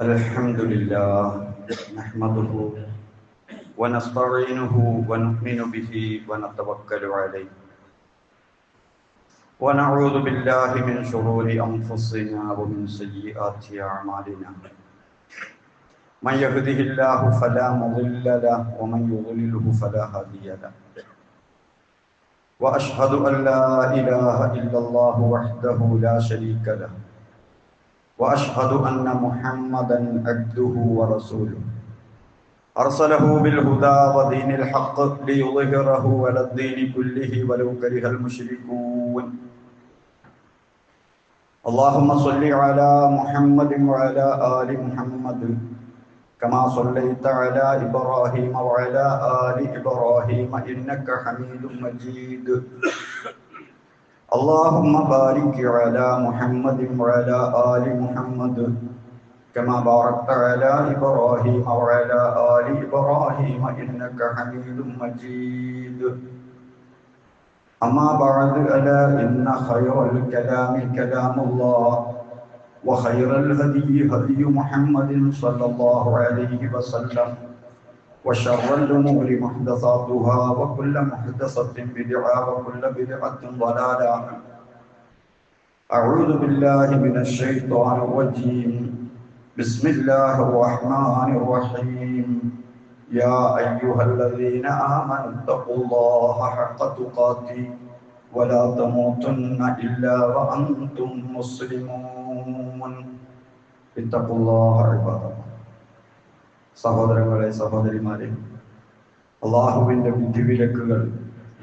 الحمد لله نحمده ونستعينه ونؤمن به ونتوكل عليه ونعوذ بالله من شرور أنفسنا ومن سيئات أعمالنا من يهده الله فلا مضل له ومن يضلله فلا هادي له وأشهد أن لا إله إلا الله وحده لا شريك له وأشهد أن محمدا عبده ورسوله أرسله بالهدى ودين الحق ليظهره على الدين كله ولو كره المشركون اللهم صل على محمد وعلى آل محمد كما صليت على إبراهيم وعلى آل إبراهيم إنك حميد مجيد اللهم بارك على محمد وعلى آل محمد كما باركت على إبراهيم وعلى آل إبراهيم إنك حميد مجيد أما بعد ألا إن خير الكلام كلام الله وخير الهدي هدي محمد صلى الله عليه وسلم وشر الأمور محدثاتها وكل محدثة بدعة وكل بدعة ضلالة أعوذ بالله من الشيطان الرجيم بسم الله الرحمن الرحيم يا أيها الذين آمنوا اتقوا الله حق تقاته ولا تموتن إلا وأنتم مسلمون اتقوا الله عباد الله സഹോദരങ്ങളെ സഹോദരിമാരെ, അള്ളാഹുവിൻ്റെ വിധിവിലക്കുകൾ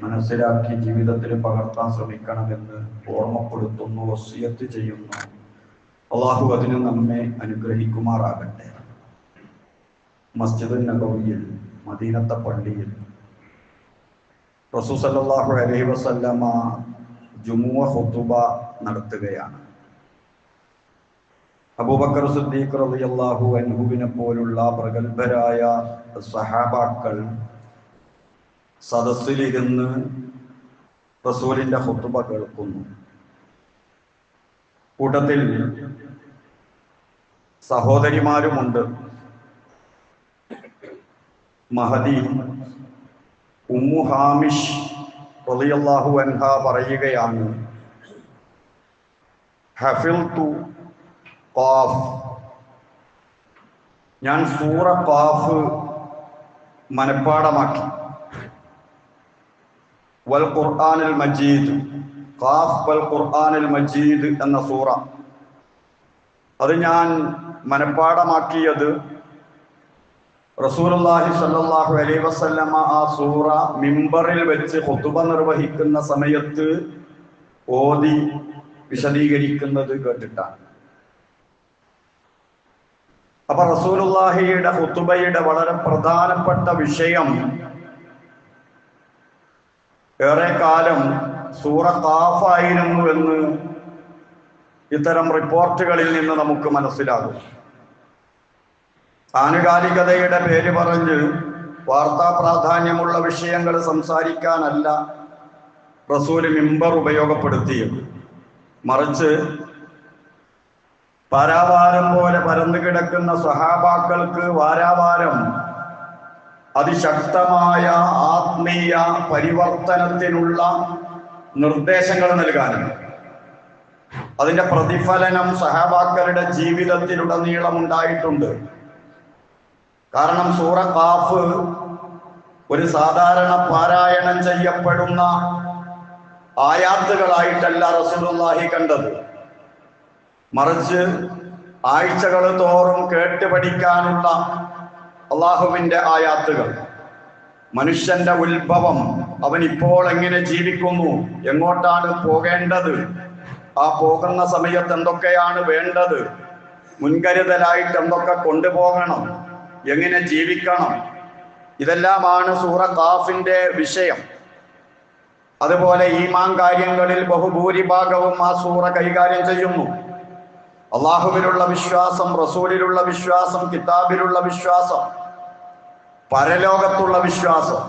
മനസ്സിലാക്കി ജീവിതത്തിൽ പകർത്താൻ ശ്രമിക്കണമെന്ന് ഓർമ്മപ്പെടുത്തുന്നു, വസിയത്ത് ചെയ്യുന്നു. അള്ളാഹു അതിന് നമ്മെ അനുഗ്രഹിക്കുമാറാകട്ടെ. മസ്ജിദുൻ നബവിയിൽ, മദീനത്തെ പള്ളിയിൽ റസൂൽ സല്ലല്ലാഹു അലൈഹി വസല്ലമ ജുമുഅ ഖുതുബ നടത്തുകയാണ്. അബൂബക്കർ സിദ്ദീഖ് റളിയല്ലാഹു അൻഹുവിനെ പോലുള്ള പ്രഗത്ഭരായ സഹാബാക്കൾ സദസ്സിലിരുന്ന് റസൂലിന്റെ ഖുതുബ കേൾക്കുന്നു. കൂട്ടത്തിൽ സഹോദരിമാരുമുണ്ട്. മഹദി ഉമ്മു ഹാമിഷ് റളിയല്ലാഹു അൻഹ പറയുകയാണ്, ഹഫിൽതു ഖാഫ്, ഞാൻ സൂറ ഖാഫ് മനഃപ്പാഠമാക്കി. വൽ ഖുർആനിൽ മജീദ്, ഖാഫ് വൽ ഖുർആനിൽ മജീദ് എന്ന സൂറ, അത് ഞാൻ മനഃപ്പാഠമാക്കിയത് റസൂലുള്ളാഹി സ്വല്ലല്ലാഹു അലൈഹി വസല്ലമ ആ സൂറ മിമ്പറിൽ വെച്ച് ഖുതുബ നിർവഹിക്കുന്ന സമയത്ത് ഓതി വിശദീകരിക്കുന്നത് കേട്ടിട്ടാണ്. അപ്പൊ റസൂലുള്ളാഹിയുടെ ഖുതുബയുടെ വളരെ പ്രധാനപ്പെട്ട വിഷയം ഏറെ കാലം സൂറ ഖാഫ് ആയിരുന്നു എന്ന് ഇത്തരം റിപ്പോർട്ടുകളിൽ നിന്ന് നമുക്ക് മനസ്സിലാകും. ആനുകാലികതയുടെ പേര് പറഞ്ഞ് വാർത്താ പ്രാധാന്യമുള്ള വിഷയങ്ങൾ സംസാരിക്കാനല്ല റസൂല് മിമ്പർ ഉപയോഗപ്പെടുത്തിയത്. മറിച്ച് പാരാവാരം പോലെ പരന്നു കിടക്കുന്ന സ്വഹാബാക്കൾക്ക് വാരാവാരം അതിശക്തമായ ആത്മീയ പരിവർത്തനത്തിനുള്ള നിർദ്ദേശങ്ങൾ നൽകാനും അതിന്റെ പ്രതിഫലനം സഹാബാക്കളുടെ ജീവിതത്തിലുടനീളം ഉണ്ടായിട്ടുണ്ട്. കാരണം സൂറ ഖാഫ് ഒരു സാധാരണ പാരായണം ചെയ്യപ്പെടുന്ന ആയാത്തുകളായിട്ടല്ല റസൂലുള്ളാഹി കണ്ടത്. മറിച്ച് ആഴ്ചകൾ തോറും കേട്ട് പഠിക്കാനുള്ള അള്ളാഹുവിൻ്റെ ആയാത്തുകൾ, മനുഷ്യന്റെ ഉത്ഭവം, അവൻ ഇപ്പോൾ എങ്ങനെ ജീവിക്കുന്നു, എങ്ങോട്ടാണ് പോകേണ്ടത്, ആ പോകുന്ന സമയത്ത് എന്തൊക്കെയാണ് വേണ്ടത്, മുൻകരുതലായിട്ട് എന്തൊക്കെ കൊണ്ടുപോകണം, എങ്ങനെ ജീവിക്കണം, ഇതെല്ലാമാണ് സൂറ ഖാഫിന്റെ വിഷയം. അതുപോലെ ഈമാൻ കാര്യങ്ങളിൽ ബഹുഭൂരിഭാഗവും ആ സൂറ കൈകാര്യം ചെയ്യുന്നു. അള്ളാഹുവിലുള്ള വിശ്വാസം, റസൂലിലുള്ള വിശ്വാസം, കിതാബിലുള്ള വിശ്വാസം, പരലോകത്തുള്ള വിശ്വാസം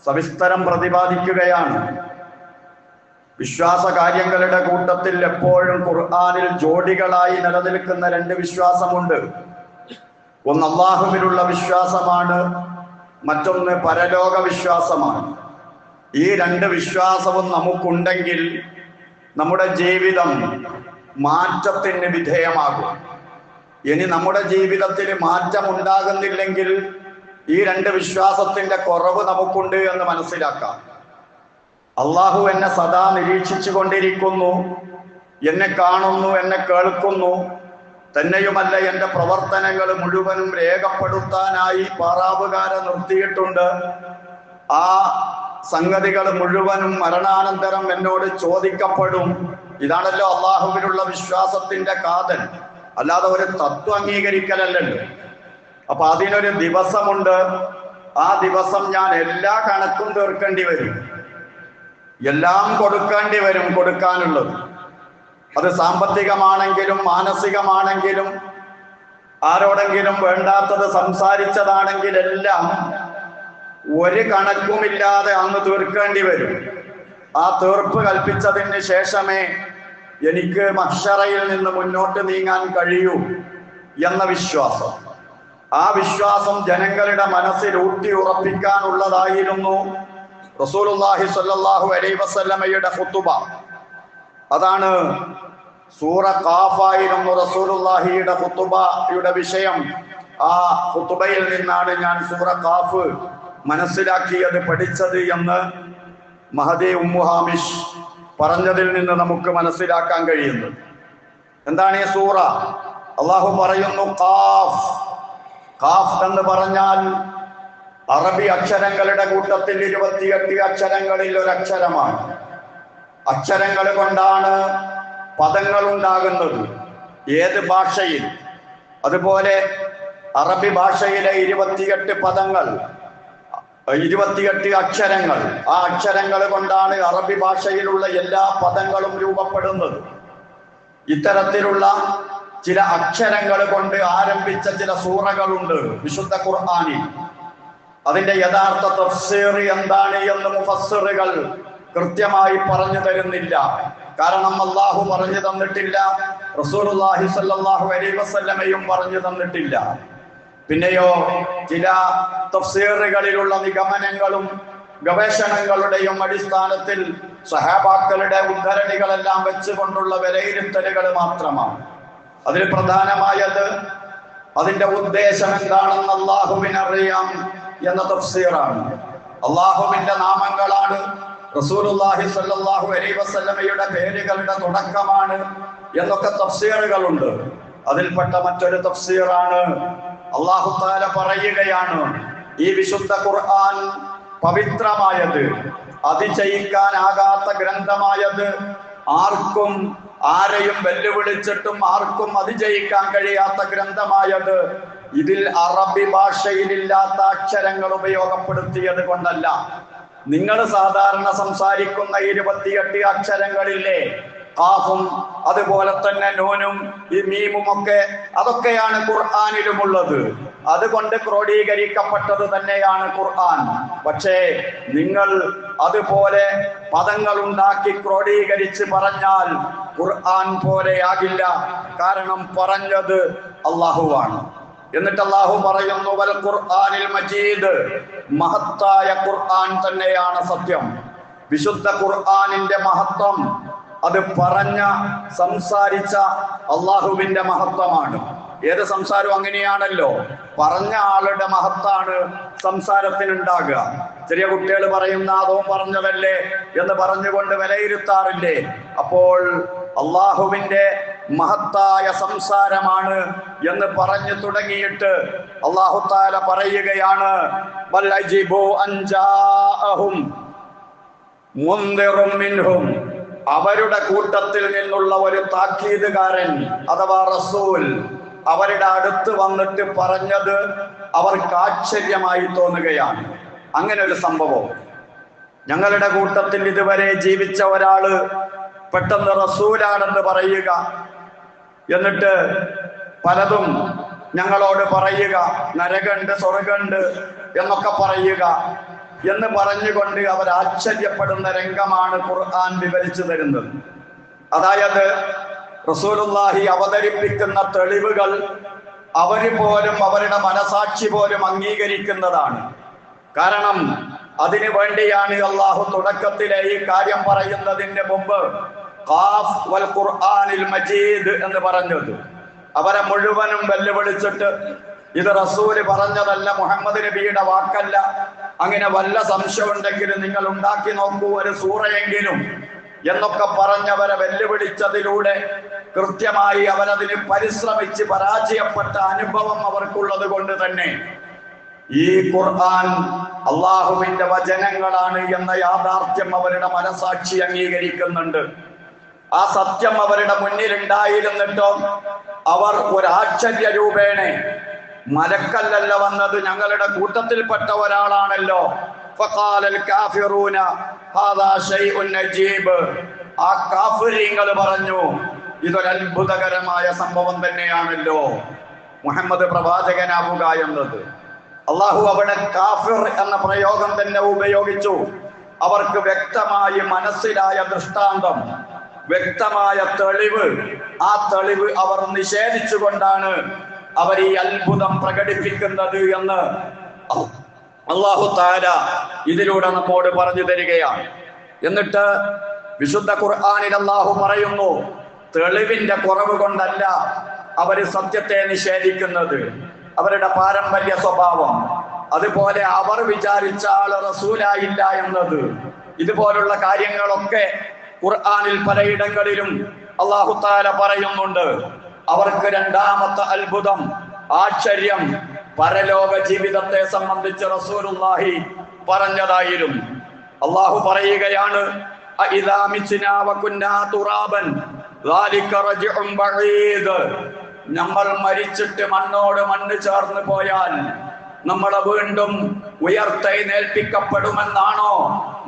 സവിസ്തരം പ്രതിപാദിക്കുകയാണ്. വിശ്വാസ കാര്യങ്ങളുടെ കൂട്ടത്തിൽ എപ്പോഴും ഖുർആനിൽ ജോഡികളായി നിലനിൽക്കുന്ന രണ്ട് വിശ്വാസമുണ്ട്. ഒന്ന് അല്ലാഹുവിലുള്ള വിശ്വാസമാണ്, മറ്റൊന്ന് പരലോക വിശ്വാസമാണ്. ഈ രണ്ട് വിശ്വാസവും നമുക്കുണ്ടെങ്കിൽ നമ്മുടെ ജീവിതം മാറ്റത്തിന് വിധേയമാകും. ഇനി നമ്മുടെ ജീവിതത്തിൽ മാറ്റം ഉണ്ടാകുന്നില്ലെങ്കിൽ ഈ രണ്ട് വിശ്വാസത്തിന്റെ കുറവ് നമുക്കുണ്ട് എന്ന് മനസ്സിലാക്കാം. അള്ളാഹു എന്നെ സദാ നിരീക്ഷിച്ചു കൊണ്ടിരിക്കുന്നു, എന്നെ കാണുന്നു, എന്നെ കേൾക്കുന്നു. തന്നെയുമല്ല, എൻ്റെ പ്രവർത്തനങ്ങൾ മുഴുവനും രേഖപ്പെടുത്താനായി പാറാവുകാരെ നിർത്തിയിട്ടുണ്ട്. ആ സംഗതികൾ മുഴുവനും മരണാനന്തരം എന്നോട് ചോദിക്കപ്പെടും. ഇതാണല്ലോ അള്ളാഹുവിനുള്ള വിശ്വാസത്തിന്റെ കാതൽ, അല്ലാതെ ഒരു തത്വം അംഗീകരിക്കലല്ലല്ലോ. അപ്പൊ അതിനൊരു ദിവസമുണ്ട്. ആ ദിവസം ഞാൻ എല്ലാ കണക്കും തീർക്കേണ്ടി വരും, എല്ലാം കൊടുക്കേണ്ടി വരും. കൊടുക്കാനുള്ളത് അത് സാമ്പത്തികമാണെങ്കിലും മാനസികമാണെങ്കിലും ആരോടെങ്കിലും വേണ്ടാത്തത് സംസാരിച്ചതാണെങ്കിലെല്ലാം ഒരു കണക്കുമില്ലാതെ അന്ന് തീർക്കേണ്ടി വരും. ആ തീർപ്പ് കൽപ്പിച്ചതിന് ശേഷമേ എനിക്ക് മഹ്ശറയിൽ നിന്ന് മുന്നോട്ട് നീങ്ങാൻ കഴിയൂ എന്ന വിശ്വാസം, ആ വിശ്വാസം ജനങ്ങളുടെ മനസ്സിൽ ഊട്ടി ഉറപ്പിക്കാനുള്ളതായിരുന്നു റസൂലുള്ളാഹി സ്വല്ലല്ലാഹു അലൈഹി വസല്ലമയുടെ ഖുതുബ. അതാണ് സൂറ ഖാഫായിരുന്നു റസൂലുള്ളാഹിയുടെ ഖുതുബയുടെ വിഷയം. ആ ഖുതുബയിൽ നിന്നാണ് ഞാൻ സൂറ ഖാഫ് മനസ്സിലാക്കിയത്, പഠിച്ചത് എന്ന് മഹദി ഉമ്മു ഹാമിഷ് പറഞ്ഞതിൽ നിന്ന് നമുക്ക് മനസ്സിലാക്കാൻ കഴിയുന്നു. എന്താണ് ഈ സൂറ? അള്ളാഹു പറയുന്നു ഖാഫ്. ഖാഫ് എന്ന് പറഞ്ഞാൽ അറബി അക്ഷരങ്ങളുടെ കൂട്ടത്തിൽ 28 അക്ഷരങ്ങളിൽ ഒരു അക്ഷരമാണ്. അക്ഷരങ്ങൾ കൊണ്ടാണ് പദങ്ങൾ ഉണ്ടാകുന്നത് ഏത് ഭാഷയിൽ. അതുപോലെ അറബി ഭാഷയിലെ 28 പദങ്ങൾ, 28 അക്ഷരങ്ങൾ, ആ അക്ഷരങ്ങൾ കൊണ്ടാണ് അറബി ഭാഷയിലുള്ള എല്ലാ പദങ്ങളും രൂപപ്പെടുന്നത്. ഇത്തരത്തിലുള്ള ചില അക്ഷരങ്ങൾ കൊണ്ട് ആരംഭിച്ച ചില സൂറകളുണ്ട് വിശുദ്ധ ഖുർആനിൽ. അതിന്റെ യഥാർത്ഥ തഫ്സീർ എന്താണ് എന്ന് മുഫസ്സിറുകൾ കൃത്യമായി പറഞ്ഞു തരുന്നില്ല. കാരണം അല്ലാഹു പറഞ്ഞു തന്നിട്ടില്ല, റസൂലുള്ളാഹി സ്വല്ലല്ലാഹു അലൈഹി വസല്ലമയും പറഞ്ഞു തന്നിട്ടില്ല. പിന്നെയോ ചില തഫ്സീറുകളിലുള്ള നിഗമനങ്ങളും ഗവേഷണങ്ങളുടെയും അടിസ്ഥാനത്തിൽ സഹാബാക്കളുടെ ഉദ്ധരണികളെല്ലാം വെച്ചുകൊണ്ടുള്ള വിലയിരുത്തലുകൾ മാത്രമാണ്. അതിൽ പ്രധാനമായത് അതിന്റെ ഉദ്ദേശം എന്താണെന്ന് അല്ലാഹുവിനറിയാം എന്ന തഫ്സീറാണ്. അല്ലാഹുവിന്റെ നാമങ്ങളാണ്, റസൂലുള്ളാഹി സ്വല്ലല്ലാഹു അലൈഹി വസല്ലമയുടെ പേരുകളുടെ തുടക്കമാണ് എന്നൊക്കെ തഫ്സീറുകളുണ്ട്. അതിൽപ്പെട്ട മറ്റൊരു തഫ്സീറാണ് അല്ലാഹു തആല പറയുകയാണ്, ഈ വിശുദ്ധ ഖുർആൻ പവിത്രമായത്, അതിജയിക്കാനാകാത്ത ഗ്രന്ഥമായത്, ആർക്കും ആരെയും വെല്ലുവിളിച്ചിട്ടും ആർക്കും അതിജയിക്കാൻ കഴിയാത്ത ഗ്രന്ഥമായത് ഇതിൽ അറബി ഭാഷയിലില്ലാത്ത അക്ഷരങ്ങൾ ഉപയോഗപ്പെടുത്തിയത് കൊണ്ടല്ല. നിങ്ങൾ സാധാരണ സംസാരിക്കുന്ന 28 അക്ഷരങ്ങളില്ലേ, ഖാഫും അതുപോലെ തന്നെ നൂനും ഈ മീമും ഒക്കെ, അതൊക്കെയാണ് ഖുർആനിലുമുള്ളത്. അതുകൊണ്ട് ക്രോഡീകരിക്കപ്പെട്ടത് തന്നെയാണ് ഖുർആൻ. പക്ഷേ നിങ്ങൾ അതുപോലെ പദങ്ങൾ ഉണ്ടാക്കി ക്രോഡീകരിച്ച് പറഞ്ഞാൽ ഖുർആൻ പോലെയാകില്ല. കാരണം പറഞ്ഞത് അല്ലാഹുവാണ്. എന്നിട്ട് അല്ലാഹു പറയുന്നു വൽ ഖുർആനിൽ മജീദ്, മഹത്തായ ഖുർആൻ തന്നെയാണ് സത്യം. വിശുദ്ധ ഖുർആനിന്റെ മഹത്വം അത് പറഞ്ഞ സംസാരിച്ച അള്ളാഹുവിന്റെ മഹത്വമാണ്. ഏത് സംസാരവും അങ്ങനെയാണല്ലോ, പറഞ്ഞ ആളുടെ മഹത്താണ് സംസാരത്തിനുണ്ടാകുക. ചെറിയ കുട്ടികൾ പറയുന്ന അതോ പറഞ്ഞതല്ലേ എന്ന് പറഞ്ഞുകൊണ്ട് വിലയിരുത്താറില്ലേ? അപ്പോൾ അള്ളാഹുവിന്റെ മഹത്തായ സംസാരമാണ് എന്ന് പറഞ്ഞു തുടങ്ങിയിട്ട് അല്ലാഹു തആല പറയുകയാണ് ബൽ അജിബു അൻ ജാഅഹും മുൻദിറും മിൻഹും, അവരുടെ കൂട്ടത്തിൽ നിന്നുള്ള ഒരു താക്കീതുകാരൻ അഥവാ റസൂൽ അവരുടെ അടുത്ത് വന്നിട്ട് പറഞ്ഞത് അവർക്ക് ആശ്ചര്യമായി തോന്നുകയാണ്. അങ്ങനെ ഒരു സംഭവം ഞങ്ങളുടെ കൂട്ടത്തിൽ ഇതുവരെ ജീവിച്ച ഒരാള് പെട്ടെന്ന് റസൂലാണെന്ന് പറയുക, എന്നിട്ട് പലതും ഞങ്ങളോട് പറയുക, നരകമുണ്ട് സ്വർഗമുണ്ട് എന്നൊക്കെ പറയുക എന്ന് പറഞ്ഞുകൊണ്ട് അവർ ആശ്ചര്യപ്പെടുന്ന രംഗമാണ് ഖുർആൻ വിവരിച്ചു തരുന്നത്. അതായത് റസൂലുള്ളാഹി അവതരിപ്പിക്കുന്ന തെളിവുകൾ അവര് പോലും അവരുടെ മനസാക്ഷി പോലും അംഗീകരിക്കുന്നതാണ്. കാരണം അതിനു വേണ്ടിയാണ് അള്ളാഹു തുടക്കത്തിലെ ഈ കാര്യം പറയുന്നതിന് മുമ്പ് ഖാഫ് വൽ ഖുർആനിൽ മജീദ് എന്ന് പറഞ്ഞത്. അവരെ മുഴുവനും വെല്ലുവിളിച്ചിട്ട് ഇത് റസൂല് പറഞ്ഞതല്ല, മുഹമ്മദ് നബിയുടെ വാക്കല്ല, അങ്ങനെ വല്ല സംശയം ഉണ്ടെങ്കിൽ നിങ്ങൾ ഉണ്ടാക്കി നോക്കൂ ഒരു സൂറയെങ്കിലും എന്നൊക്കെ പറഞ്ഞവരെ വെല്ലുവിളിച്ചതിലൂടെ കൃത്യമായി അവരതിന് പരിശ്രമിച്ച് പരാജയപ്പെട്ട അനുഭവം അവർക്കുള്ളത് കൊണ്ട് തന്നെ ഈ ഖുർആൻ അള്ളാഹുവിന്റെ വചനങ്ങളാണ് എന്ന യാഥാർത്ഥ്യം അവരുടെ മനസാക്ഷി അംഗീകരിക്കുന്നുണ്ട്. ആ സത്യം അവരുടെ മുന്നിൽ ഉണ്ടായിരുന്നിട്ടോ അവർ ഒരാശ്ചര്യ രൂപേണ മലക്കല്ലല്ല വന്നത്, ഞങ്ങളുടെ കൂട്ടത്തിൽപ്പെട്ട ഒരാളാണല്ലോ. ആ കാഫിരീങ്ങൾ പറഞ്ഞു, ഇതൊരു അത്ഭുതകരമായ സംഭവം തന്നെയാണല്ലോ മുഹമ്മദ് പ്രവാചകനാവുക എന്നത്. അള്ളാഹു അവിടെ കാഫിർ എന്ന പ്രയോഗം തന്നെ ഉപയോഗിച്ചു. അവർക്ക് വ്യക്തമായി മനസ്സിലായ ദൃഷ്ടാന്തം, വ്യക്തമായ തെളിവ്, ആ തെളിവ് അവർ നിഷേധിച്ചുകൊണ്ടാണ് അവർ ഈ അത്ഭുതം പ്രകടിപ്പിക്കുന്നത് എന്ന് അല്ലാഹു തആല ഇതിലൂടെ നമ്മോട് പറഞ്ഞു തരികയാണ്. എന്നിട്ട് വിശുദ്ധ ഖുർആനിൽ അല്ലാഹു പറയുന്നു, തെളിവിന്റെ കുറവ് കൊണ്ടല്ല അവര് സത്യത്തെ നിഷേധിക്കുന്നത്, അവരുടെ പാരമ്പര്യ സ്വഭാവം, അതുപോലെ അവർ വിചാരിച്ച ആള് റസൂലായില്ല എന്നത്, ഇതുപോലുള്ള കാര്യങ്ങളൊക്കെ ഖുർആനിൽ പലയിടങ്ങളിലും അല്ലാഹു തആല പറയുന്നുണ്ട്. അവർക്ക് രണ്ടാമത്തെ അത്ഭുതം, ആശ്ചര്യം പരലോക ജീവിതത്തെ സംബന്ധിച്ച് റസൂലുള്ളാഹി പറഞ്ഞതായിരുന്നു. അല്ലാഹു പറയുകയാണ്, അഇദാ മിത്നാ വകുന്നാ തുറാബൻ ദാലിക റജ്ഉൻ ബഈദ്. നമ്മൾ മരിച്ചിട്ട് മണ്ണോട് മണ്ണ് ചേർന്ന് പോയാൽ നമ്മളെ വീണ്ടും ഉയർത്തെഴുന്നേൽപ്പിക്കപ്പെടുമെന്നാണോ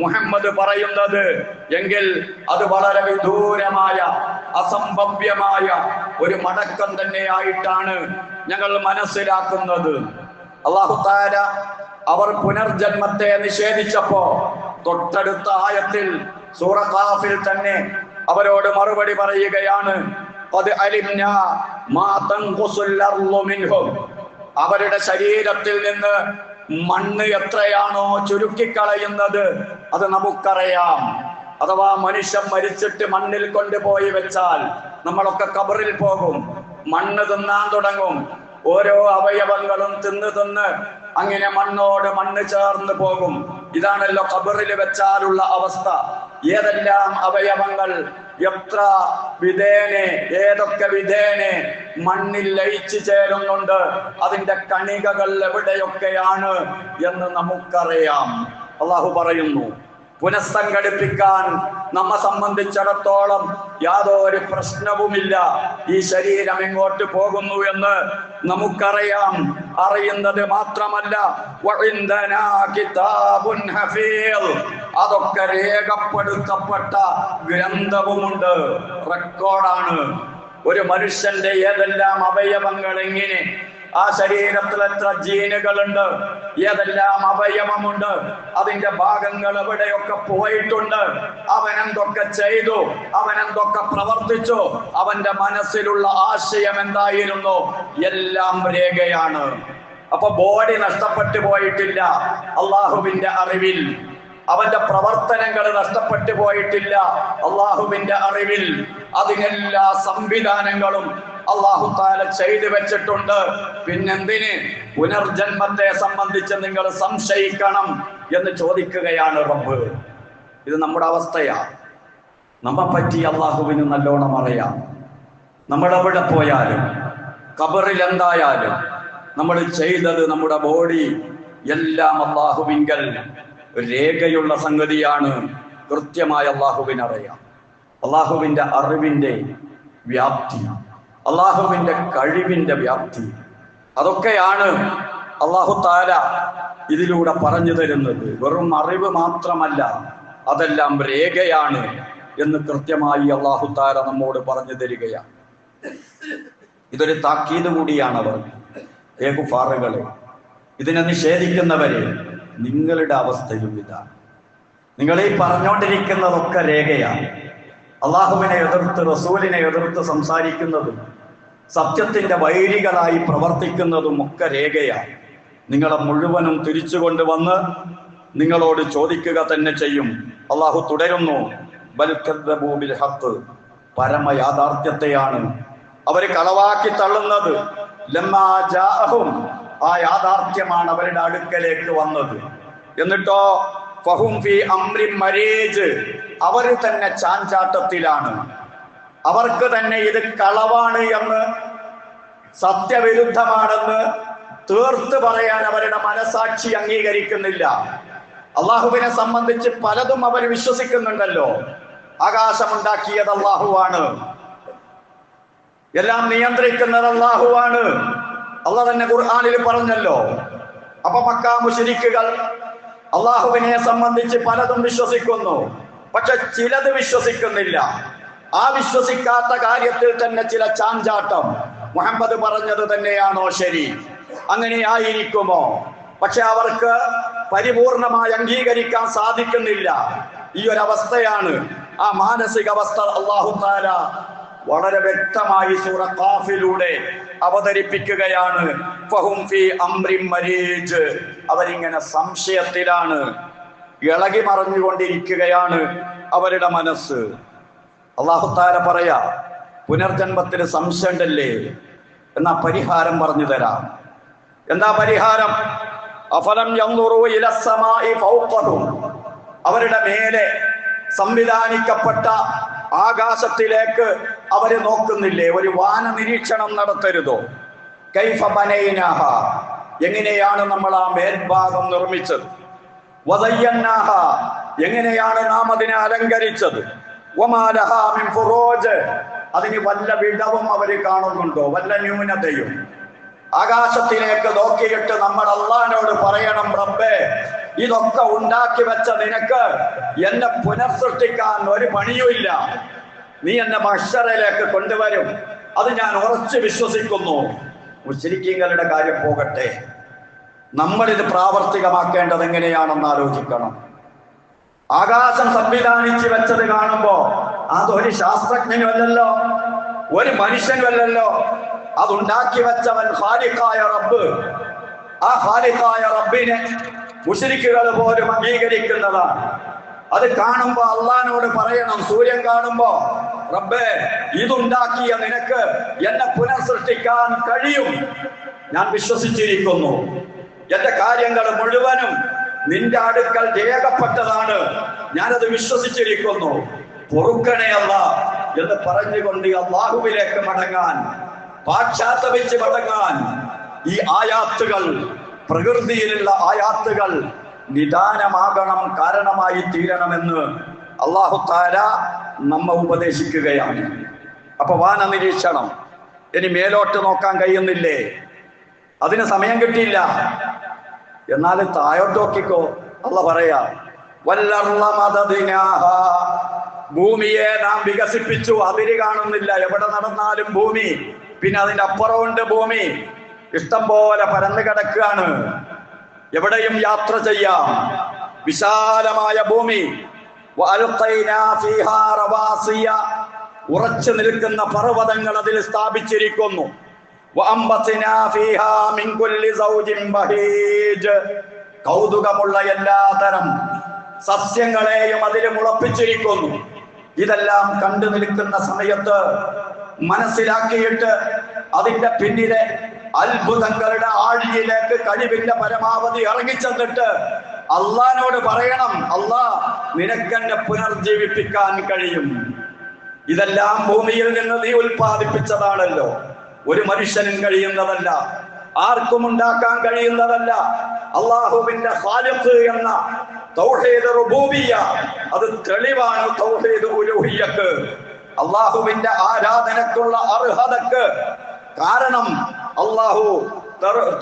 മുഹമ്മദ് പറയുന്നത്? എങ്കിൽ അത് വളരെ വിദൂരമായ അസംഭവ്യമായ ഒരു മടക്കം തന്നെയായിട്ടാണ് ഞങ്ങൾ മനസ്സിലാക്കുന്നത്. അല്ലാഹു തആല അവർ പുനർജന്മത്തെ നിഷേധിച്ചപ്പോ തൊട്ടടുത്ത ആയത്തിൽ സൂറ ഖാഫിൽ തന്നെ അവരോട് മറുപടി പറയുകയാണ്, ഖദ് അലിംനാ മാ തൻഖുസുൽ അർളു മിൻഹും. അവരുടെ ശരീരത്തിൽ നിന്ന് മണ്ണ് എത്രയാണോ ചുരുക്കിക്കളയുന്നത് അത് നമുക്കറിയാം. അഥവാ മനുഷ്യൻ മരിച്ചിട്ട് മണ്ണിൽ കൊണ്ടുപോയി വെച്ചാൽ നമ്മളൊക്കെ ഖബറിൽ പോകും, മണ്ണ് തിന്നാൻ തുടങ്ങും. ഓരോ അവയവങ്ങളും തിന്ന് അങ്ങനെ മണ്ണോട് മണ്ണ് ചേർന്ന് പോകും. ഇതാണല്ലോ ഖബറിൽ വെച്ചാലുള്ള അവസ്ഥ. ഏതെല്ലാം അവയവങ്ങൾ എത്ര വിധേനെ, ഏതൊക്കെ വിധേനെ മണ്ണിൽ ലയിച്ചു ചേരുന്നുണ്ട്, അതിന്റെ കണികകൾ എവിടെയൊക്കെയാണ് എന്ന് നമുക്കറിയാം. അല്ലാഹു പറയുന്നു, പുനഃസംഘടിപ്പിക്കാൻ നമ്മെ സംബന്ധിച്ചിടത്തോളം യാതൊരു പ്രശ്നവുമില്ല. ഈ ശരീരം എങ്ങോട്ട് പോകുന്നു എന്ന് നമുക്കറിയാം. അറിയുന്നത് മാത്രമല്ല, വഇൻദനാ കിതാബുൻ ഹഫീദ്, അതൊക്കെ രേഖപ്പെടുത്തപ്പെട്ട ഗ്രന്ഥവുമുണ്ട്, റെക്കോർഡാണ്. ഒരു മനുഷ്യന്റെ ഏതെല്ലാം അവയവങ്ങൾ എങ്ങനെ, ആ ശരീരത്തിൽ എത്ര ജീനുകളുണ്ട്, ഏതെല്ലാം അവയവമുണ്ട്, അതിന്റെ ഭാഗങ്ങൾ എവിടെയൊക്കെ പോയിട്ടുണ്ട്, അവൻ എന്തൊക്കെ ചെയ്തു, അവൻ എന്തൊക്കെ പ്രവർത്തിച്ചു, അവന്റെ മനസ്സിലുള്ള ആശയം എന്തായിരുന്നു, എല്ലാം രേഖയാണ്. അപ്പൊ ബോഡി നഷ്ടപ്പെട്ടു പോയിട്ടില്ല അള്ളാഹുവിന്റെ അറിവിൽ. അവന്റെ പ്രവർത്തനങ്ങൾ നഷ്ടപ്പെട്ടു പോയിട്ടില്ല അള്ളാഹുവിന്റെ അറിവിൽ. അതിനെല്ലാ സംവിധാനങ്ങളും അല്ലാഹു തആല ചെയ്തു വെച്ചിട്ടുണ്ട്. പിന്നെന്തിന് പുനർജന്മത്തെ സംബന്ധിച്ച് നിങ്ങൾ സംശയിക്കണം എന്ന് ചോദിക്കുകയാണ് റബ്ബ്. ഇത് നമ്മുടെ അവസ്ഥയാ. നമ്മെ പറ്റി അള്ളാഹുവിന് നല്ലോണം അറിയാം. നമ്മൾ എവിടെ പോയാലും ഖബറിൽ എന്തായാലും നമ്മൾ ചെയ്തത്, നമ്മുടെ ബോഡി എല്ലാം അള്ളാഹുവിങ്കൽ രേഖയുള്ള സംഗതിയാണ്. കൃത്യമായി അള്ളാഹുവിനറിയാം. അള്ളാഹുവിന്റെ അറിവിന്റെ വ്യാപ്തി, അള്ളാഹുവിന്റെ കഴിവിന്റെ വ്യാപ്തി, അതൊക്കെയാണ് അല്ലാഹു തആല ഇതിലൂടെ പറഞ്ഞു തരുന്നത്. വെറും അറിവ് മാത്രമല്ല, അതെല്ലാം രേഖയാണ് എന്ന് കൃത്യമായി അല്ലാഹു തആല നമ്മോട് പറഞ്ഞു തരികയാണ്. ഇതൊരു താക്കീത് കൂടിയാണ് അവർ കുഫാറുകളെ, ഇതിനെ നിഷേധിക്കുന്നവരെ, നിങ്ങളുടെ അവസ്ഥയും ഇതാണ്. നിങ്ങൾ ഈ പറഞ്ഞുകൊണ്ടിരിക്കുന്നതൊക്കെ രേഖയാണ്. അള്ളാഹുവിനെ എതിർത്ത്, റസൂലിനെ എതിർത്ത് സംസാരിക്കുന്നതും സത്യത്തിന്റെ വൈരികളായി പ്രവർത്തിക്കുന്നതും ഒക്കെ രേഖയാണ്. നിങ്ങളെ മുഴുവനും തിരിച്ചു കൊണ്ടുവന്ന് നിങ്ങളോട് ചോദിക്കുക തന്നെ ചെയ്യും. അള്ളാഹു തുടരുന്നു, ബൽ കദ്ദബൂ ബിൽ ഹഖ്, പരമ യാഥാർത്ഥ്യത്തെയാണ് അവർ കളവാക്കി തള്ളുന്നത്. ലമ്മാ ജാഅഹും, ആ യാഥാർത്ഥ്യമാണ് അവരുടെ അടുക്കലേക്ക് വന്നത്. എന്നിട്ടോ ഫഹും ഫീ അംരി മരീജ്, അവർ തന്നെ ചാഞ്ചാട്ടത്തിലാണ്. അവർക്ക് തന്നെ ഇത് കളവാണ് എന്ന്, സത്യവിരുദ്ധമാണെന്ന് തീർത്ത് പറയാൻ അവരുടെ മനസാക്ഷി അംഗീകരിക്കുന്നില്ല. അള്ളാഹുവിനെ സംബന്ധിച്ച് പലതും അവർ വിശ്വസിക്കുന്നുണ്ടല്ലോ. ആകാശമുണ്ടാക്കിയത് അള്ളാഹുവാണ്, എല്ലാം നിയന്ത്രിക്കുന്നത് അള്ളാഹുവാണ്. അള്ളാഹ് തന്നെ ഖുർആനിൽ പറഞ്ഞല്ലോ. അപ്പൊ മക്കാ മുശ്രിക്കുകൾ അള്ളാഹുവിനെ സംബന്ധിച്ച് പലതും വിശ്വസിക്കുന്നു, പക്ഷെ ചിലത് വിശ്വസിക്കുന്നില്ല. ആ വിശ്വസിക്കാത്ത കാര്യത്തിൽ തന്നെ ചില ചാഞ്ചാട്ടം. മുഹമ്മദ് പറഞ്ഞത് തന്നെയാണോ ശരി? അങ്ങനെ ആയിരിക്കുമോ? പക്ഷെ അവർക്ക് പരിപൂർണമായി അംഗീകരിക്കാൻ സാധിക്കുന്നില്ല. ഈ ഒരു അവസ്ഥയാണ്, ആ മാനസികാവസ്ഥ അല്ലാഹു തആല വളരെ വ്യക്തമായി സൂറ ഖാഫിലൂടെ അവതരിപ്പിക്കുകയാണ്. ഫഹും ഫീ അംരി മരീജ്, അവരിങ്ങനെ സംശയത്തിലാണ്, ഇളകി മറിഞ്ഞുകൊണ്ടിരിക്കുകയാണ് അവരുടെ മനസ്സ്. അല്ലാഹു തആല പറയാ, പുനർജന്മത്തിന് സംശയം ഉണ്ടല്ലേ, എന്നാ പരിഹാരം പറഞ്ഞു തരാം. എന്താ പരിഹാരം? അഫലം യൻദുറൂ ഇലസ്സമാഇ ഫൗഖഹും, അവരുടെ മേലെ സംവിധാനിക്കപ്പെട്ട ആകാശത്തിലേക്ക് അവര് നോക്കുന്നില്ലേ? ഒരു വാന നിരീക്ഷണം നടത്തരുതോ? കൈഫ ബനൈനാഹ, എങ്ങനെയാണ് നമ്മൾ ആ മേൽഭാഗം നിർമ്മിച്ചത്? വദയ്യനാഹ, എങ്ങനെയാണ് നാം അതിനെ അലങ്കരിച്ചത്? വമാ ലഹാ മിൻ ഫുറൂജ്, അതിന് വല്ല വിടവും അവര് കാണുന്നുണ്ടോ? വല്ല ന്യൂനതയും? ആകാശത്തിലേക്ക് നോക്കിയിട്ട് നമ്മൾ അള്ളാഹിനോട് പറയണം, റബ്ബേ, ഇതൊക്കെ ഉണ്ടാക്കി വെച്ച നിനക്ക് എന്നെ പുനർസൃഷ്ടിക്കാൻ ഒരു പണിയുമില്ല. നീ എന്നെ മഹ്ശറിലേക്ക് കൊണ്ടുവരും, അത് ഞാൻ ഉറച്ചു വിശ്വസിക്കുന്നു. മുശ്രിക്കീങ്ങളുടെ കാര്യം പോകട്ടെ, നമ്മളിത് പ്രാവർത്തികമാക്കേണ്ടത് എങ്ങനെയാണെന്ന് ആലോചിക്കണം. ആകാശം സംവിധാനിച്ചു വെച്ചത് കാണുമ്പോ അതൊരു ശാസ്ത്രജ്ഞനുമല്ലല്ലോ, ഒരു മനുഷ്യനുമല്ലല്ലോ, അതുണ്ടാക്കി വെച്ചവൻ ഖാലിഖായ റബ്ബ്. ആ ഖാലിഖായ റബ്ബിനെ മുശ്രിക്കുകൾ പോലും അംഗീകരിക്കുന്നതാണ്. അത് കാണുമ്പോ അള്ളാഹിനോട് പറയണം, സൂര്യൻ കാണുമ്പോ, റബ്ബേ, ഇതുണ്ടാക്കിയ നിനക്ക് എന്നെ പുനർസൃഷ്ടിക്കാൻ കഴിയും, ഞാൻ വിശ്വസിച്ചിരിക്കുന്നു. എന്റെ കാര്യങ്ങൾ മുഴുവനും നിന്റെ അടുക്കൽ രേഖപ്പെട്ടതാണ്, ഞാനത് വിശ്വസിച്ചിരിക്കുന്നു, പൊറുക്കണേ അല്ലാഹ് എന്ന് പറഞ്ഞുകൊണ്ട് അള്ളാഹുവിലേക്ക് മടങ്ങാൻ, പാശ്ചാത്തപിച്ച് മടങ്ങാൻ ഈ ആയാത്തുകൾ, പ്രകൃതിയിലുള്ള ആയാത്തുകൾ നിദാനമാകണം, കാരണമായി തീരണമെന്ന് അല്ലാഹു തആല നമ്മെ ഉപദേശിക്കുകയാണ്. അപ്പൊ വാന നിരീക്ഷണം, ഇനി മേലോട്ട് നോക്കാൻ കഴിയുന്നില്ലേ? അതിന് സമയം കിട്ടിയില്ല. എന്നാൽ താഴോട്ട് നോക്കിക്കോ. അല്ലാഹ് പറയാ, വല്ലർള മദദിനാഹ, ഭൂമിയെ നാം വികസിപ്പിച്ചു. അതിര് കാണുന്നില്ല, എവിടെ നടന്നാലും ഭൂമി, പിന്നെ അതിന്റെ അപ്പുറമുണ്ട് ഭൂമി, ഇഷ്ടം പോലെ പരന്നു കിടക്കുകയാണ്, എവിടെയും യാത്ര ചെയ്യാം, വിശാലമായ ഭൂമി. ഉറച്ചു നിൽക്കുന്ന പർവ്വതങ്ങൾ അതിൽ സ്ഥാപിച്ചിരിക്കുന്നു. കൗതുകമുള്ള എല്ലാതരം സസ്യങ്ങളെയും അതിൽ മുളപ്പിച്ചിരിക്കുന്നു. ഇതെല്ലാം കണ്ടു നിൽക്കുന്ന സമയത്ത് മനസ്സിലാക്കിയിട്ട് അതിന്റെ പിന്നിലെ അത്ഭുതങ്ങളുടെ ആഴിയിലേക്ക് കഴിവിന്റെ പരമാവധി ഇറങ്ങിച്ചെന്നിട്ട് അള്ളാഹിനോട് പറയണം, അള്ളാഹ്, നിനക്കെന്നെ പുനർജീവിപ്പിക്കാൻ കഴിയും. ഇതെല്ലാം ഭൂമിയിൽ നിന്ന് നീ ഉൽപ്പാദിപ്പിച്ചതാണല്ലോ, ഒരു മനുഷ്യനും കഴിയുന്നതല്ല, ആർക്കും ഉണ്ടാക്കാൻ കഴിയുന്നതല്ല. അള്ളാഹുവിന്റെ ഖാലിഖ് എന്ന തൗഹീദ് റുബൂബിയ്യ, അത് തെളിവാണ് തൗഹീദ് ഉലൂഹിയ്യക്ക്, അള്ളാഹുവിന്റെ ആരാധനക്കുള്ള അർഹതക്ക്. കാരണം അള്ളാഹു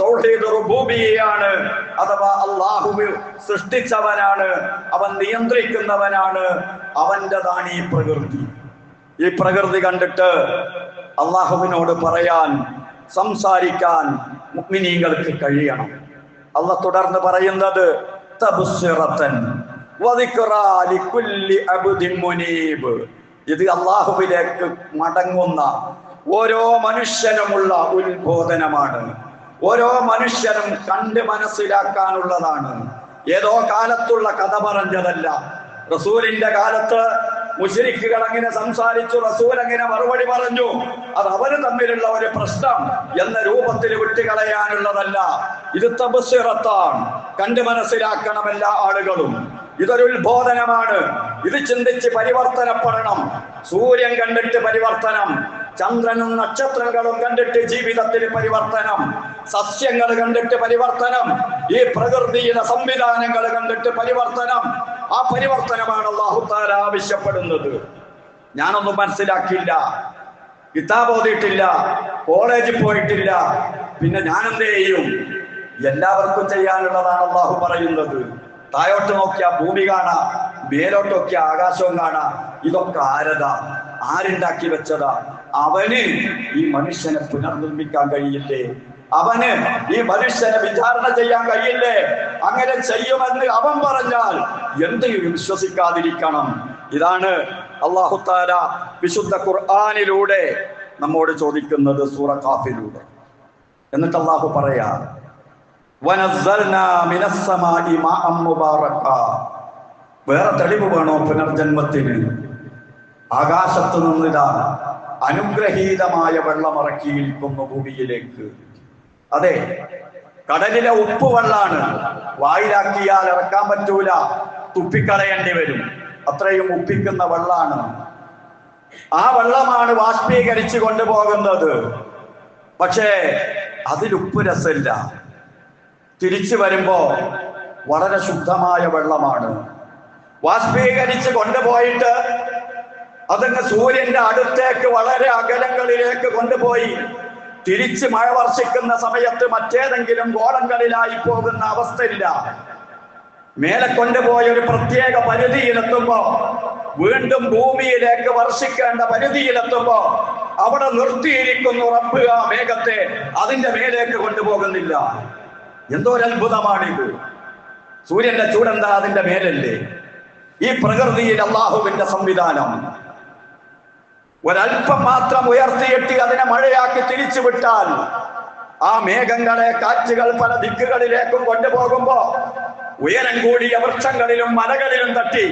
തൗഹീദ് റുബൂബിയ്യയാണ്, അഥവാ അള്ളാഹു സൃഷ്ടിച്ചവനാണ്, അവൻ നിയന്ത്രിക്കുന്നവനാണ്, അവൻ്റെതാണ് ഈ പ്രകൃതി. ഈ പ്രകൃതി കണ്ടിട്ട് അള്ളാഹുവിനോട് പറയാൻ, സംസാരിക്കാൻ മുഅ്മിനീങ്ങൾക്ക് കഴിയണം. അള്ളാഹ് തുടർന്ന് പറയുന്നത്, തബ്സിറതൻ വദിക്റാ ലികുല്ലി അബ്ദിൻ മുനീബ്, ഇത് അള്ളാഹുവിലേക്ക് മടങ്ങുന്ന ഓരോ മനുഷ്യനുമുള്ള ഉത്ബോധനമാണ്. ഓരോ മനുഷ്യനും കണ്ട് മനസ്സിലാക്കാനുള്ളതാണ്. ഏതോ കാലത്തുള്ള കഥ പറഞ്ഞതല്ല. റസൂലിന്റെ കാലത്ത് മുശ്രിക്കുകൾ അങ്ങനെ സംസാരിച്ചു, റസൂൽ അങ്ങനെ മറുപടി പറഞ്ഞു. അത് അവര് തമ്മിലുള്ള ഒരു പ്രശ്നം എന്ന രൂപത്തിൽ വിട്ടുകളയാനുള്ളതല്ല. ഇത് തബ്സിറത്താണ്, കണ്ട് മനസ്സിലാക്കണം എല്ലാ ആളുകളും. ഇതൊരു ഉത്ബോധനമാണ്. ഇത് ചിന്തിച്ച് പരിവർത്തനപ്പെടണം. സൂര്യൻ കണ്ടിട്ട് പരിവർത്തനം, ചന്ദ്രനും നക്ഷത്രങ്ങളും കണ്ടിട്ട് ജീവിതത്തിൽ പരിവർത്തനം, സസ്യങ്ങൾ കണ്ടിട്ട് പരിവർത്തനം, ഈ പ്രകൃതിയിലെ സംവിധാനങ്ങൾ കണ്ടിട്ട് പരിവർത്തനം. ആ പരിവർത്തനമാണ് അല്ലാഹു തആല ആവശ്യപ്പെടുന്നത്. ഞാനൊന്നും മനസ്സിലാക്കിയില്ല, കിതാബ് ഓതിയിട്ടില്ല, കോളേജിൽ പോയിട്ടില്ല, പിന്നെ ഞാനെന്ത് ചെയ്യും? എല്ലാവർക്കും ചെയ്യാനുള്ളതാണ് അല്ലാഹു പറയുന്നത്. താഴോട്ട് നോക്കിയാ ഭൂമി കാണാം, മേലോട്ട് നോക്കിയാ ആകാശവും കാണാം. ഇതൊക്കെ ആരതാ? ആരുണ്ടാക്കി വെച്ചതാ? അവന് ഈ മനുഷ്യനെ പുനർനിർമ്മിക്കാൻ കഴിയില്ലേ? അവന് ഈ മനുഷ്യനെ വിചാരണ ചെയ്യാൻ കഴിയില്ലേ? അങ്ങനെ ചെയ്യുമെന്ന് അവൻ പറഞ്ഞാൽ എന്തെങ്കിലും വിശ്വസിക്കാതിരിക്കണം. ഇതാണ് അല്ലാഹു തആല വിശുദ്ധ ഖുർആനിലൂടെ നമ്മോട് ചോദിക്കുന്നത്, സൂറ ഖാഫിലൂടെ. എന്നിട്ട് അല്ലാഹു പറയാ, വനസ്സൽനാ മിനസ് സമാഇ മാഅൻ മുബാറക. വേറെ തെളിവ് വേണോ പുനർജന്മത്തിന്? ആകാശത്ത് നിന്നിതാ അനുഗ്രഹീതമായ വെള്ളം ഇറക്കിയിരിക്കുന്നു ഭൂമിയിലേക്ക്. അതെ, കടലിലെ ഉപ്പ് വെള്ളാണ്. വായിലാക്കിയാൽ ഇറക്കാൻ പറ്റൂല, തുപ്പിക്കളയേണ്ടി വരും. അത്രയും ഉപ്പിക്കുന്ന വെള്ളാണ്. ആ വെള്ളമാണ് ബാഷ്പീകരിച്ചു കൊണ്ടുപോകുന്നത്. പക്ഷേ അതിൽ ഉപ്പ് രസമില്ല. തിരിച്ചു വരുമ്പോ വളരെ ശുദ്ധമായ വെള്ളമാണ്. ബാഷ്പീകരിച്ച് കൊണ്ടുപോയിട്ട് അതങ്ങ് സൂര്യന്റെ അടുത്തേക്ക് വളരെ അകലങ്ങളിലേക്ക് കൊണ്ടുപോയി തിരിച്ച് മഴ വർഷിക്കുന്ന സമയത്ത് മറ്റേതെങ്കിലും ഗോളങ്ങളിലായി പോകുന്ന അവസ്ഥയില്ല. മേലെ കൊണ്ടുപോയ ഒരു പ്രത്യേക പരിധിയിലെത്തുമ്പോ, വീണ്ടും ഭൂമിയിലേക്ക് വർഷിക്കേണ്ട പരിധിയിലെത്തുമ്പോ അവിടെ നിർത്തിയിരിക്കുന്നു റബ്ബ് ആ മേഘത്തെ. അതിന്റെ മേലേക്ക് കൊണ്ടുപോകുന്നില്ല. എന്തോ ഒരു അത്ഭുതമാണിത്. സൂര്യന്റെ ചൂടെന്താ? അതിന്റെ മേലല്ലേ? ഈ പ്രകൃതിയിൽ അല്ലാഹുവിന്റെ സംവിധാനം. ഒരൽപ്പം മാത്രം ഉയർത്തിയിട്ട് അതിനെ മഴയാക്കി തിരിച്ചു വിട്ടാൽ ആ മേഘങ്ങളെ കാറ്റുകൾ പല ദിക്കുകളിലേക്കും കൊണ്ടുപോകുമ്പോ ഉയരം കൂടിയ വൃക്ഷങ്ങളിലും മലകളിലും തട്ടി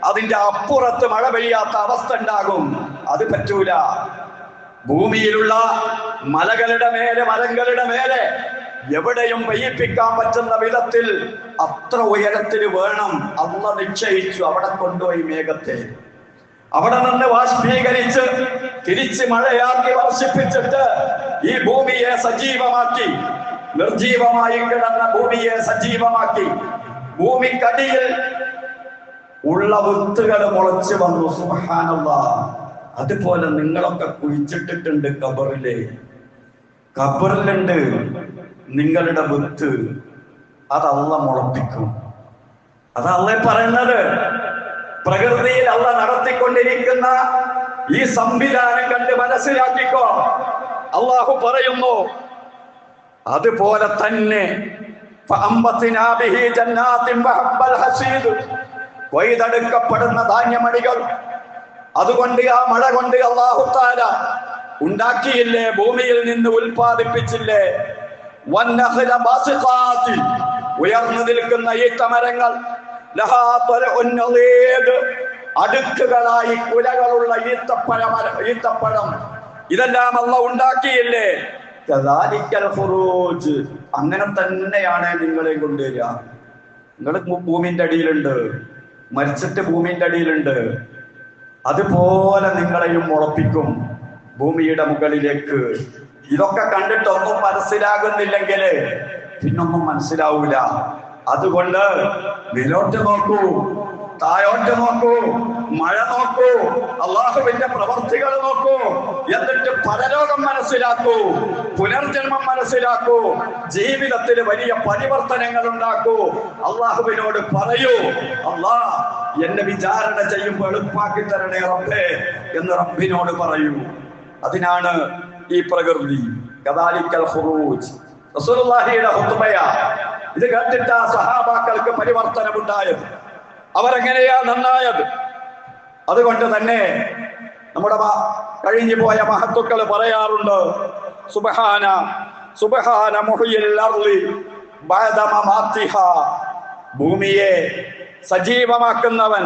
അതിന്റെ അപ്പുറത്ത് മഴ പെയ്യാത്ത അവസ്ഥ ഉണ്ടാകും. അത് പറ്റൂല. ഭൂമിയിലുള്ള മലകളുടെ മേലെ, മരങ്ങളുടെ മേലെ എവിടെയും പെയ്യിപ്പിക്കാൻ പറ്റുന്ന വിധത്തിൽ അത്ര ഉയരത്തിൽ വേണം. അല്ലാഹു നിശ്ചയിച്ചു. അവിടെ കൊണ്ടുപോയി മേഘത്തെ അവിടെ നിന്ന് ബാഷ്പീകരിച്ച് തിരിച്ച് മഴയാക്കി വർഷിപ്പിച്ചിട്ട് ഈ ഭൂമിയെ സജീവമാക്കി, നിർജീവമായി കിടന്ന ഭൂമിയെ സജീവമാക്കി. ഭൂമിക്കടിയിൽ ഉള്ള വിത്തുകൾ മുളച്ചു വന്നു. സുബ്ഹാനല്ലാഹ്. അതുപോലെ നിങ്ങളൊക്കെ കുഴിച്ചിട്ടിട്ടുണ്ട് ഖബറിലുണ്ട് നിങ്ങളുടെ വിത്ത്. അത് അല്ലാഹു മുളപ്പിക്കും. അത് അല്ലാഹു പറയുന്നത്. പ്രകൃതിയിൽ അല്ലാഹു നടത്തിക്കൊണ്ടിരിക്കുന്ന ഈ സംവിധാനം കണ്ട് മനസ്സിലാക്കിക്കോ. അല്ലാഹു പറയുന്നു, അതുപോലെ തന്നെ കൊയ്തെടുക്കപ്പെടുന്ന ധാന്യമണികൾ അതുകൊണ്ട് ആ മഴ കൊണ്ട് അല്ലാഹു തആല ഉണ്ടാക്കിയില്ലേ? ഭൂമിയിൽ നിന്ന് ഉൽപ്പാദിപ്പിച്ചില്ലേ? വന്നഖല ബാസിഖാത്തി, ഉയർന്നു നിൽക്കുന്ന ഈത്തമരങ്ങൾ, ലഹാ തലഉൻ നളീദ്, അടുക്കുകളായി കുലകളുള്ള ഈത്തപ്പഴം, ഇതെല്ലാം അല്ലാഹു ഉണ്ടാക്കിയില്ലേ? കദാലിക്കൽ ഖുറൂജ്, അങ്ങനെ തന്നെയാണ് നിങ്ങളെ കൊണ്ടുവരിക. നിങ്ങൾ ഭൂമിന്റെ അടിയിലുണ്ട്, മരിച്ചിട്ട് ഭൂമിന്റെ അടിയിലുണ്ട്. അതുപോലെ നിങ്ങളെയും മുളപ്പിക്കും ഭൂമിയുടെ മുകളിലേക്ക്. ഇതൊക്കെ കണ്ടിട്ടൊന്നും മനസ്സിലാകുന്നില്ലെങ്കിൽ പിന്നൊന്നും മനസ്സിലാവൂല. അതുകൊണ്ട് മേലോട്ട് നോക്കൂ, താഴോട്ട് നോക്കൂ, മഴ നോക്കൂ, അള്ളാഹുവിന്റെ പ്രവർത്തികൾ നോക്കൂ. എന്നിട്ട് പരലോകം മനസ്സിലാക്കൂ, പുനർജന്മം മനസ്സിലാക്കൂ, ജീവിതത്തിൽ വലിയ പരിവർത്തനങ്ങൾ ഉണ്ടാക്കൂ. അള്ളാഹുവിനോട് പറയൂ, അല്ലാഹ് എന്നെ വിചാരണ ചെയ്യുമ്പോൾ എളുപ്പാക്കി തരണേ റബ്ബേ എന്ന് റബ്ബിനോട് പറയൂ. അതിനാണ് ഈ പ്രകൃതി. കദാലിക്കൽ ഖുറൂജ് റസൂലുള്ളാഹിയുടെ ഖുത്ബയാ. ഇത് കേട്ടിട്ട് ആ സഹാബാക്കൾക്ക് പരിവർത്തനമുണ്ടായത്. അവരെങ്ങനെയാ നന്നായത്? അതുകൊണ്ട് തന്നെ നമ്മുടെ കഴിഞ്ഞു പോയ മഹത്തുക്കൾ പറയാറുണ്ട്, സുബ്ഹാന സുബ്ഹാന മുഹ്യിൽ അർളി ബഅദ മമാതിഹാ, ഭൂമിയെ സജീവമാക്കുന്നവൻ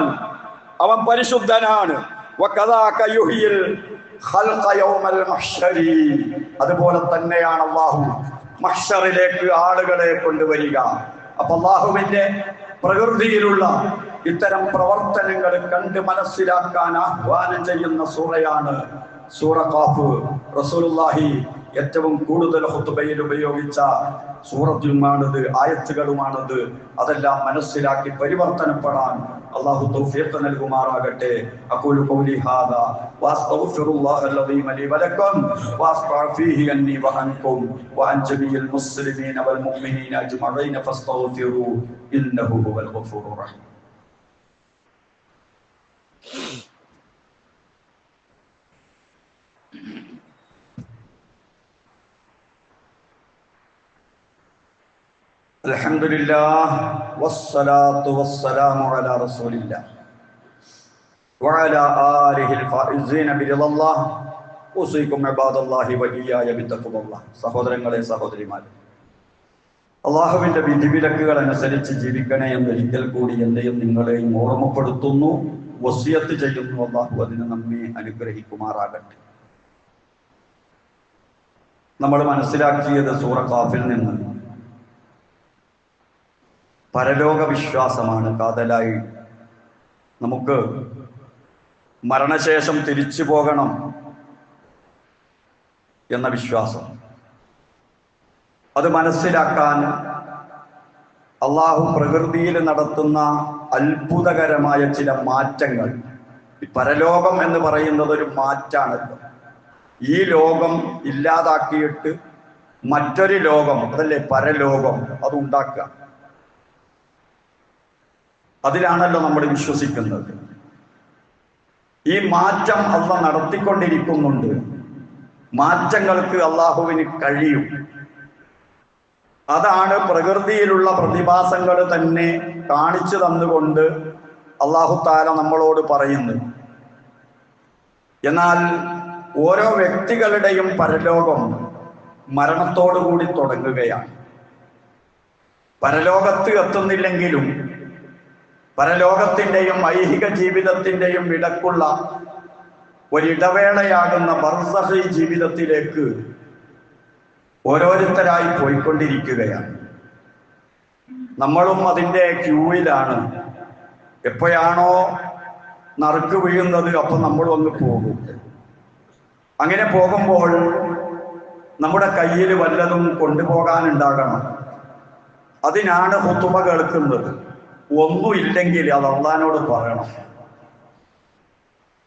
അവൻ പരിശുദ്ധനാണ്. വകദാക യുഹ്യിൽ ഖൽഖ യൗമൽ മഹ്ശരി, അതുപോലെ തന്നെയാണ് അല്ലാഹു മഹ്ശറിലേക്ക് ആളുകളെ കൊണ്ടുവരിക. അപ്പൊ അല്ലാഹുവിന്റെ പ്രകൃതിയിലുള്ള ഇത്തരം പ്രവർത്തനങ്ങൾ കണ്ട് മനസ്സിലാക്കാൻ ആഹ്വാനം ചെയ്യുന്ന സൂറയാണ് സൂറ ഖാഫ്. റസൂലുള്ളാഹി ഏറ്റവും കൂടുതൽ ഖുത്ബയിൽ ഉപയോഗിച്ച സൂറത്തുമാണത്, ആയത്തുകളുമാണത്. അതെല്ലാം മനസ്സിലാക്കി പരിവർത്തനപ്പെടാൻ അല്ലാഹു തൗഫീഖ് നൽകുമാറാകട്ടെ. അഖൂലു ഖൗലി ഹാദാ വഅസ്തഗ്ഫിറുല്ലാഹൽ അദീമ ലി വലക്കും വഅസ്തഗ്ഫിഹി അന്നി വഅൻകും വഅൻ ജമീഇൽ മുസ്ലിമീന വൽ മുഅ്മിനീന അജ്മഈന ഫസ്തഗ്ഫിറൂ ഇന്നഹു ഹുവൽ ഗഫൂറുർ റഹീം. അൽഹംദുലില്ലാഹ് വസ്സലാത്തു വസ്സലാമു അലാ റസൂലില്ലാഹ് വഅലാ ആലിഹിൽ ഫായിസീന ബിറിളല്ലാഹ് ഉസീകും ഇബാദല്ലാഹി വഇയ്യായ ബിത്തഖ്വല്ലാഹ്. സഹോദരങ്ങളെ, സഹോദരിമാരെ, അല്ലാഹുവിന്റെ വിധിവിലക്കുകൾ അനുസരിച്ച് ജീവിക്കണേ എന്ന് ഒരിക്കൽ കൂടി എന്നെയും നിങ്ങളെയും ഓർമ്മപ്പെടുത്തുന്നു, വസിയത്ത് ചെയ്യുന്നു. അല്ലാഹു അതിന് നമ്മെ അനുഗ്രഹിക്കുമാറാകട്ടെ. നമ്മൾ മനസ്സിലാക്കിയത് സൂറ ഖാഫിൽ നിന്ന് പരലോക വിശ്വാസമാണ് കാതലായി. നമുക്ക് മരണശേഷം തിരിച്ചു പോകണം എന്ന വിശ്വാസം, അത് മനസ്സിലാക്കാൻ അള്ളാഹു പ്രകൃതിയിൽ നടത്തുന്ന അത്ഭുതകരമായ ചില മാറ്റങ്ങൾ. പരലോകം എന്ന് പറയുന്നത് ഒരു മാറ്റാണല്ലോ. ഈ ലോകം ഇല്ലാതാക്കിയിട്ട് മറ്റൊരു ലോകം, അതല്ലേ പരലോകം, അത് ഉണ്ടാക്കുക. അതിലാണല്ലോ നമ്മൾ വിശ്വസിക്കുന്നത്. ഈ മാറ്റം അള്ളാഹ് നടത്തിക്കൊണ്ടിരിക്കുന്നുണ്ട്. മാറ്റങ്ങൾക്ക് അള്ളാഹുവിന് കഴിയും. അതാണ് പ്രകൃതിയിലുള്ള പ്രതിഭാസങ്ങൾ തന്നെ കാണിച്ചു തന്നുകൊണ്ട് അല്ലാഹു തആല നമ്മളോട് പറയുന്നത്. എന്നാൽ ഓരോ വ്യക്തികളുടെയും പരലോകം മരണത്തോടുകൂടി തുടങ്ങുകയാണ്. പരലോകത്ത് എത്തുന്നില്ലെങ്കിലും പരലോകത്തിൻ്റെയും ഐഹിക ജീവിതത്തിൻ്റെയും ഇടക്കുള്ള ഒരിടവേളയാകുന്ന ബർസഖി ജീവിതത്തിലേക്ക് ഓരോരുത്തരായി പോയിക്കൊണ്ടിരിക്കുകയാണ്. നമ്മളും അതിൻ്റെ ക്യൂവിലാണ്. എപ്പോഴാണോ നറുക്ക് വീഴുന്നത് അപ്പം നമ്മളും അങ്ങ് പോകും. അങ്ങനെ പോകുമ്പോൾ നമ്മുടെ കയ്യിൽ വല്ലതും കൊണ്ടുപോകാനുണ്ടാകണം. അതിനാണ് ഖുതുബ കേൾക്കുന്നത്. ഒന്നുമില്ലെങ്കിൽ അത് അള്ളാഹിനോട് പറയണം.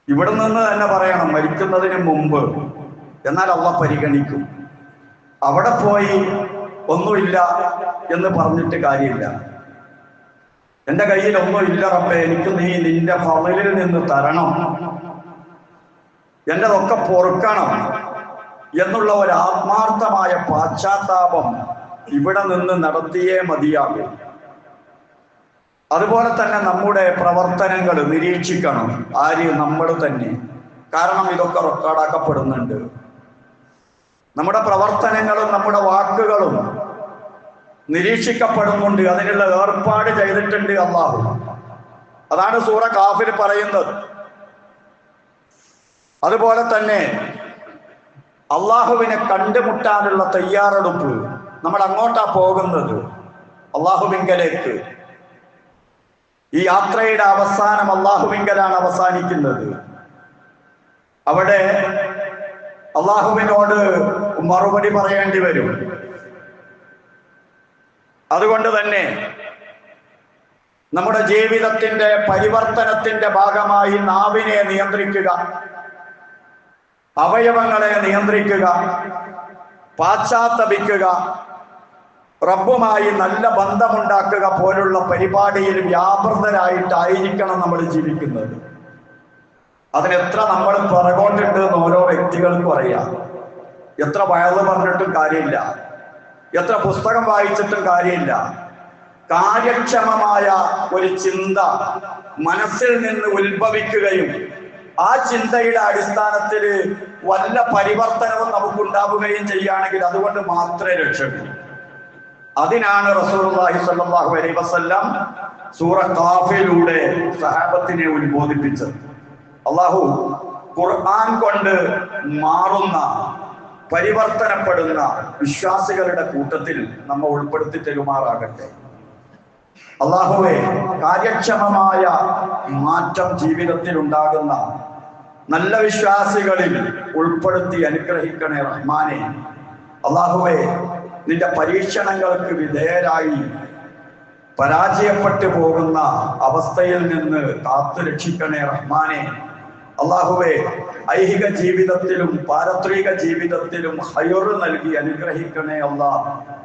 ഇവിടെ നിന്ന് തന്നെ പറയണം മരിക്കുന്നതിന് മുമ്പ്. എന്നാൽ അള്ളാഹ് പരിഗണിക്കും. അവിടെ പോയി ഒന്നുമില്ല എന്ന് പറഞ്ഞിട്ട് കാര്യമില്ല. എൻ്റെ കയ്യിൽ ഒന്നുമില്ല റബ്ബേ, എനിക്ക് നീ നിന്റെ ഫളിൽ നിന്ന് തരണം, എൻ്റെതൊക്കെ പൊറുക്കണം എന്നുള്ള ഒരു ആത്മാർത്ഥമായ പാശ്ചാത്താപം ഇവിടെ നിന്ന് നടത്തിയേ മതിയാകും. അതുപോലെ തന്നെ നമ്മുടെ പ്രവർത്തനങ്ങൾ നിരീക്ഷിക്കണം. ആര്? നമ്മൾ തന്നെ. കാരണം ഇതൊക്കെ റെക്കോർഡാക്കപ്പെടുന്നുണ്ട്. നമ്മുടെ പ്രവർത്തനങ്ങളും നമ്മുടെ വാക്കുകളും നിരീക്ഷിക്കപ്പെടുന്നുണ്ട്. അതിനുള്ള ഏർപ്പാട് ചെയ്തിട്ടുണ്ട് അല്ലാഹു. അതാണ് സൂറ ഖാഫിൽ പറയുന്നത്. അതുപോലെ തന്നെ അള്ളാഹുവിനെ കണ്ടുമുട്ടാനുള്ള തയ്യാറെടുപ്പ്. നമ്മൾ അങ്ങോട്ടാ പോകുന്നത്, അള്ളാഹുവിങ്കലേക്ക്. ഈ യാത്രയുടെ അവസാനം അള്ളാഹുവിങ്കലാണ് അവസാനിക്കുന്നത്. അവിടെ അള്ളാഹുവിനോട് മറുപടി പറയേണ്ടി വരും. അതുകൊണ്ട് തന്നെ നമ്മുടെ ജീവിതത്തിന്റെ പരിവർത്തനത്തിന്റെ ഭാഗമായി നാവിനെ നിയന്ത്രിക്കുക, അവയവങ്ങളെ നിയന്ത്രിക്കുക, പാശ്ചാത്തപിക്കുക, റബ്ബുമായി നല്ല ബന്ധമുണ്ടാക്കുക പോലുള്ള പരിപാടിയിൽ വ്യാപൃതരായിട്ടായിരിക്കണം നമ്മൾ ജീവിക്കുന്നത്. അതിനെത്ര നമ്മൾ പിറകോട്ടുണ്ട് എന്ന് ഓരോ വ്യക്തികൾക്കും അറിയാം. എത്ര വയറ് പറഞ്ഞിട്ടും കാര്യമില്ല, എത്ര പുസ്തകം വായിച്ചിട്ടും കാര്യമില്ല. കാര്യക്ഷമമായ ഒരു ചിന്ത മനസ്സിൽ നിന്ന് ഉത്ഭവിക്കുകയും ആ ചിന്തയുടെ അടിസ്ഥാനത്തിൽ വല്ല പരിവർത്തനവും നമുക്കുണ്ടാവുകയും ചെയ്യുകയാണെങ്കിൽ അതുകൊണ്ട് മാത്രമേ രക്ഷപ്പെടൂ. അതിനാണ് റസൂലുള്ളാഹി സ്വല്ലല്ലാഹു അലൈഹി വസല്ലം സൂറ ഖാഫിലൂടെ സഹാബത്തിനെ ഉത്ബോധിപ്പിച്ചത്. അള്ളാഹു ഖുർആൻ കൊണ്ട് മാറുന്ന പരിവർത്തനപ്പെടുന്ന വിശ്വാസികളുടെ കൂട്ടത്തിൽ നമ്മെ ഉൾപ്പെടുത്തി തരുമാറാകട്ടെ. അള്ളാഹുവേ, കാര്യക്ഷമമായ മാറ്റം ജീവിതത്തിൽ ഉണ്ടാകുന്ന നല്ല വിശ്വാസികളിൽ ഉൾപ്പെടുത്തി അനുഗ്രഹിക്കണേ റഹ്മാനെ. അള്ളാഹുവേ, നിന്റെ പരീക്ഷണങ്ങൾക്ക് വിധേയരായി പരാജയപ്പെട്ടു പോകുന്ന അവസ്ഥയിൽ നിന്ന് കാത്തു രക്ഷിക്കണേ റഹ്മാനെ. അള്ളാഹുവേ, ഐഹിക ജീവിതത്തിലും പാരത്രിക ജീവിതത്തിലും ഹൈർ നൽകി അനുഗ്രഹിക്കണേ അല്ലാഹ്.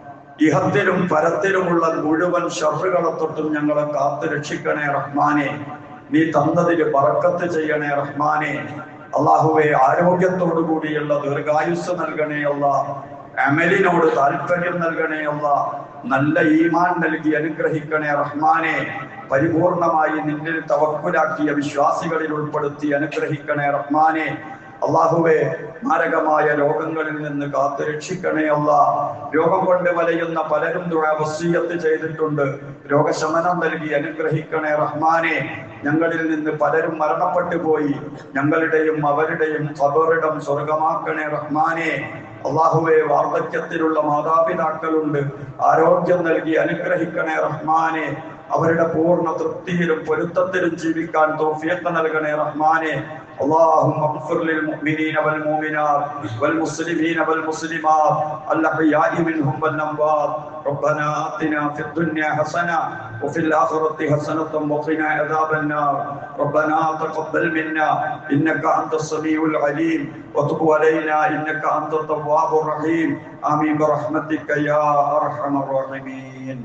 ഇഹത്തിലും പരത്തിലുമുള്ള മുഴുവൻ ഷർറുകളെ തൊട്ടും ഞങ്ങളെ കാത്തു രക്ഷിക്കണേ റഹ്മാനെ. നീ തന്നതിൽ ബറക്കത്ത് ചെയ്യണേ റഹ്മാനെ. അള്ളാഹുവേ, ആരോഗ്യത്തോടു കൂടിയുള്ള ദീർഘായുസ് നൽകണേ അല്ലാഹ്. അമലിനോട് താല്പര്യം നൽകണേ അല്ലാഹ്. നല്ല ഈമാൻ നൽകി അനുഗ്രഹിക്കണേ റഹ്മാനെ. പരിപൂർണമായി നിന്നിൽ തവക്കുലാക്കിയ വിശ്വാസികളിൽ ഉൾപ്പെടുത്തി അനുഗ്രഹിക്കണേ റഹ്മാനെ. അള്ളാഹുവേ, മാരകമായ രോഗങ്ങളിൽ നിന്ന് കാത്തു രക്ഷിക്കണേ അല്ലാഹ്. രോഗം കൊണ്ട് വലയുന്ന പലരും ദുആ വസിയ്യത്ത് ചെയ്തിട്ടുണ്ട്. രോഗശമനം നൽകി അനുഗ്രഹിക്കണേ റഹ്മാനെ. ഞങ്ങളിൽ നിന്ന് പലരും മരണപ്പെട്ടു പോയി. ഞങ്ങളുടെയും അവരുടെയും ഖബറിടം സ്വർഗമാക്കണേ റഹ്മാനെ. അള്ളാഹുവേ, വാർദ്ധക്യത്തിലുള്ള മാതാപിതാക്കളുണ്ട്. ആരോഗ്യം നൽകി അനുഗ്രഹിക്കണേ റഹ്മാനെ. അവരുടെ പൂർണ്ണ തൃപ്തിയിലും പൊരുത്തത്തിലും ജീവിക്കാൻ തൗഫീഖ് നൽകണേ റഹ്മാനെ. اللهم اغفر للمؤمنين والمؤمنات والمسلمين والمسلمات الأحياء منهم والأموات. ربنا آتنا في الدنيا حسنة وفي الآخرة حسنة وقنا عذاب النار. ربنا تقبل منا إنك أنت السميع العليم وتب علينا إنك أنت التواب الرحيم. آمين برحمتك يا أرحم الراحمين.